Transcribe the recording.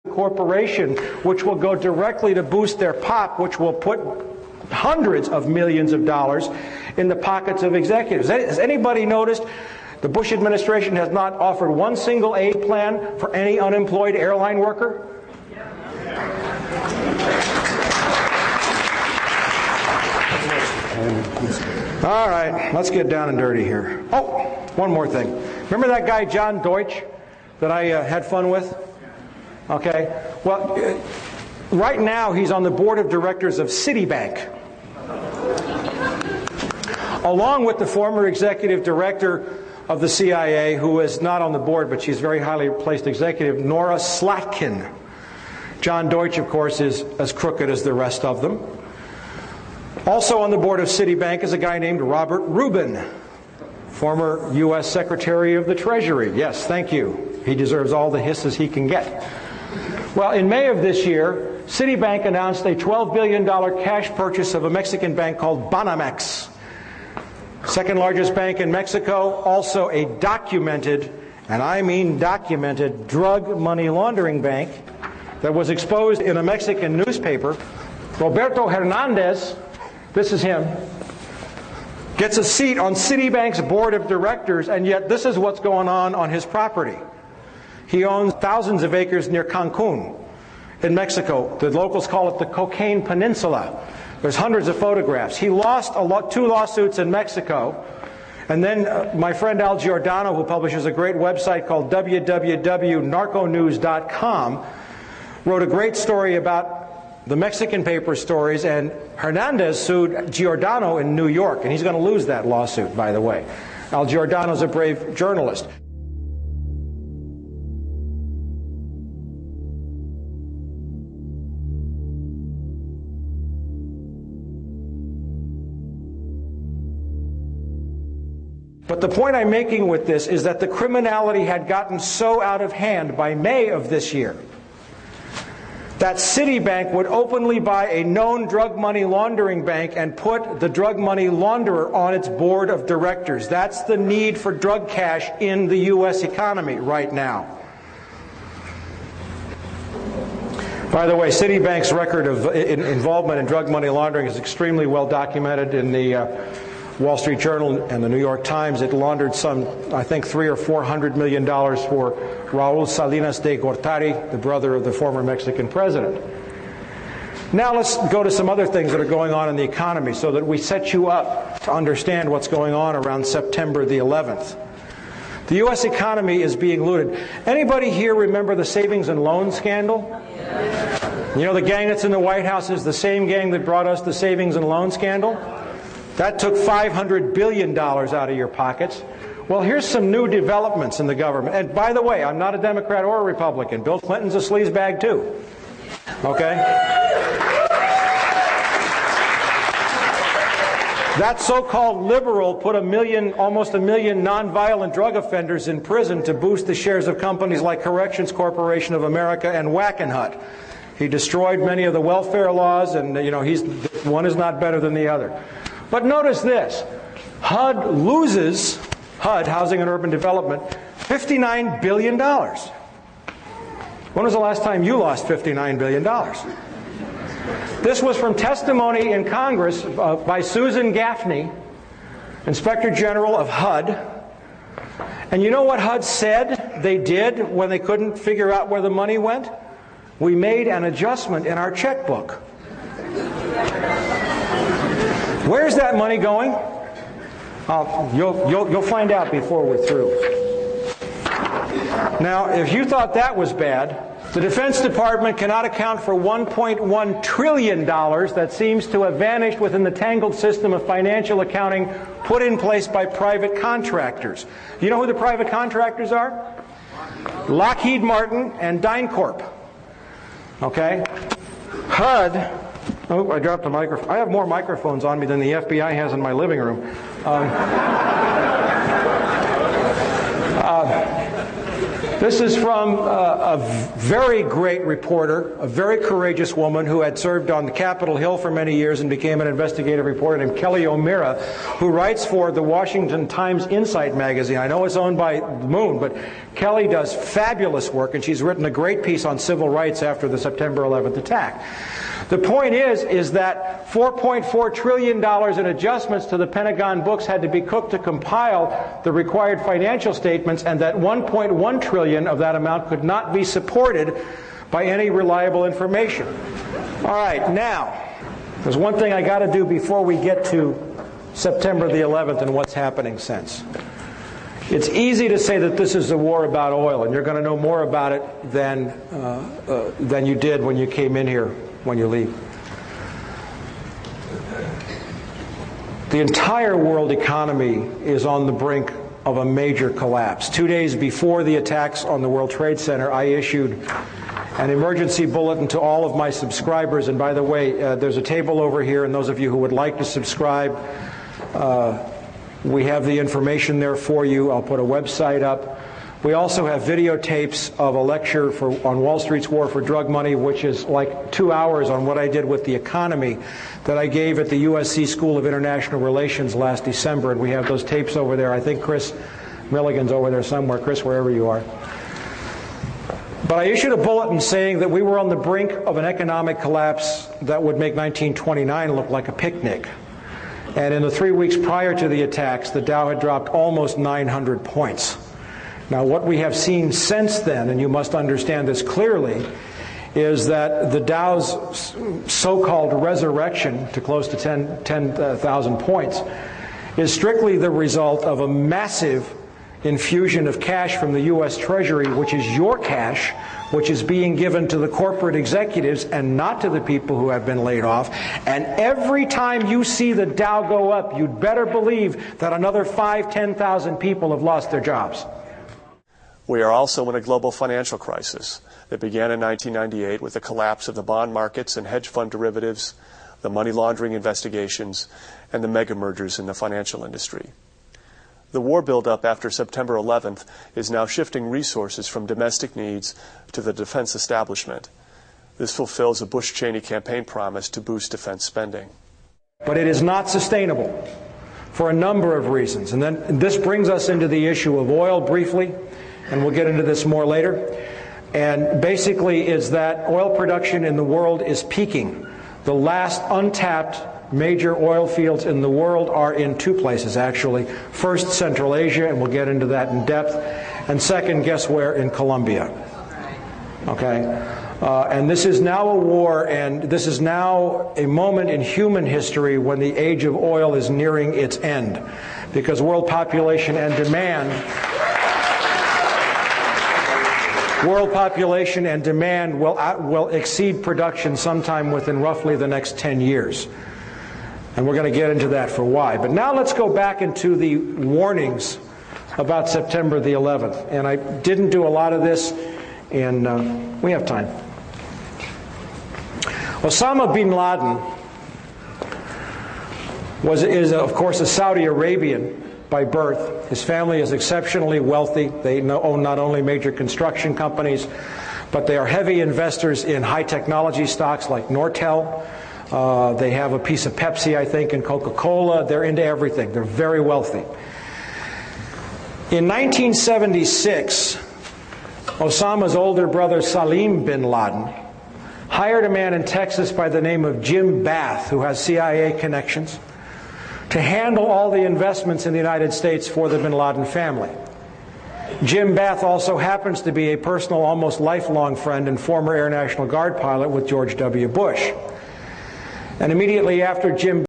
corporation, which will go directly to boost their pop, which will put hundreds of millions of dollars in the pockets of executives. Has anybody noticed the Bush administration has not offered one single aid plan for any unemployed airline worker? All right, let's get down and dirty here. Oh, one more thing. Remember that guy John Deutsch that I had fun with? Okay, well, right now he's on the board of directors of Citibank, along with the former executive director of the CIA, who is not on the board, but she's a very highly placed executive, Nora Slatkin. John Deutsch, of course, is as crooked as the rest of them. Also on the board of Citibank is a guy named Robert Rubin, former U.S. Secretary of the Treasury. Yes, thank you. He deserves all the hisses he can get. Well, in May of this year, Citibank announced a $12 billion cash purchase of a Mexican bank called Banamex. Second largest bank in Mexico, also a documented, and I mean documented, drug money laundering bank that was exposed in a Mexican newspaper. Roberto Hernandez, this is him, gets a seat on Citibank's board of directors, and yet this is what's going on his property. He owns thousands of acres near Cancun in Mexico. The locals call it the Cocaine Peninsula. There's hundreds of photographs. He lost two lawsuits in Mexico. And then my friend Al Giordano, who publishes a great website called www.narconews.com, wrote a great story about the Mexican paper stories, and Hernandez sued Giordano in New York, and he's going to lose that lawsuit, by the way. Al Giordano's a brave journalist. But the point I'm making with this is that the criminality had gotten so out of hand by May of this year that Citibank would openly buy a known drug money laundering bank and put the drug money launderer on its board of directors. That's the need for drug cash in the U.S. economy right now. By the way, Citibank's record of involvement in drug money laundering is extremely well documented in the Wall Street Journal and the New York Times. It laundered some, I think, $300 or $400 million for Raul Salinas de Gortari, the brother of the former Mexican president. Now let's go to some other things that are going on in the economy so that we set you up to understand what's going on around September the 11th. The U.S. economy is being looted. Anybody here remember the savings and loan scandal? You know, the gang that's in the White House is the same gang that brought us the savings and loan scandal? That took $500 billion out of your pockets. Well, here's some new developments in the government. And by the way, I'm not a Democrat or a Republican. Bill Clinton's a sleazebag too. Okay? That so-called liberal put almost a million nonviolent drug offenders in prison to boost the shares of companies like Corrections Corporation of America and Wackenhut. He destroyed many of the welfare laws, and one is not better than the other. But notice this, HUD loses, HUD, Housing and Urban Development, $59 billion. When was the last time you lost $59 billion? This was from testimony in Congress by Susan Gaffney, Inspector General of HUD. And you know what HUD said they did when they couldn't figure out where the money went? We made an adjustment in our checkbook. Where's that money going? You'll find out before we're through. Now, if you thought that was bad, the Defense Department cannot account for $1.1 trillion that seems to have vanished within the tangled system of financial accounting put in place by private contractors. Do you know who the private contractors are? Lockheed Martin and DynCorp. Okay? HUD... Oh, I dropped a microphone. I have more microphones on me than the FBI has in my living room. This is from a very great reporter, a very courageous woman who had served on Capitol Hill for many years and became an investigative reporter named Kelly O'Meara, who writes for the Washington Times Insight magazine. I know it's owned by the Moon, but Kelly does fabulous work, and she's written a great piece on civil rights after the September 11th attack. The point is that $4.4 trillion in adjustments to the Pentagon books had to be cooked to compile the required financial statements, and that $1.1 trillion of that amount could not be supported by any reliable information. All right, now, there's one thing I got to do before we get to September the 11th and what's happening since. It's easy to say that this is a war about oil, and you're going to know more about it than you did when you came in here. When you leave. The entire world economy is on the brink of a major collapse. 2 days before the attacks on the World Trade Center, I issued an emergency bulletin to all of my subscribers. And by the way, there's a table over here, and those of you who would like to subscribe, we have the information there for you. I'll put a website up. We also have videotapes of a lecture on Wall Street's War for Drug Money, which is like 2 hours on what I did with the economy that I gave at the USC School of International Relations last December. And we have those tapes over there. I think Chris Milligan's over there somewhere. Chris, wherever you are. But I issued a bulletin saying that we were on the brink of an economic collapse that would make 1929 look like a picnic. And in the 3 weeks prior to the attacks, the Dow had dropped almost 900 points. Now, what we have seen since then, and you must understand this clearly, is that the Dow's so-called resurrection to close to 10,000 points is strictly the result of a massive infusion of cash from the U.S. Treasury, which is your cash, which is being given to the corporate executives and not to the people who have been laid off. And every time you see the Dow go up, you'd better believe that another 10,000 people have lost their jobs. We are also in a global financial crisis that began in 1998 with the collapse of the bond markets and hedge fund derivatives, the money laundering investigations, and the mega mergers in the financial industry. The war buildup after September 11th is now shifting resources from domestic needs to the defense establishment. This fulfills a Bush-Cheney campaign promise to boost defense spending. But it is not sustainable for a number of reasons. And then this brings us into the issue of oil briefly, and we'll get into this more later. And basically is that oil production in the world is peaking. The last untapped major oil fields in the world are in two places, actually. First, Central Asia, and we'll get into that in depth. And second, guess where? In Colombia. Okay? And this is now a war, and this is now a moment in human history when the age of oil is nearing its end. Because world population and demand will exceed production sometime within roughly the next 10 years. And we're going to get into that for why. But now let's go back into the warnings about September the 11th. And I didn't do a lot of this, and we have time. Osama bin Laden is of course a Saudi Arabian by birth. His family is exceptionally wealthy. They own not only major construction companies, but they are heavy investors in high technology stocks like Nortel. They have a piece of Pepsi, I think, and Coca-Cola. They're into everything. They're very wealthy. In 1976, Osama's older brother Salim bin Laden hired a man in Texas by the name of Jim Bath, who has CIA connections, to handle all the investments in the United States for the bin Laden family. Jim Bath also happens to be a personal, almost lifelong friend and former Air National Guard pilot with George W. Bush. And immediately after Jim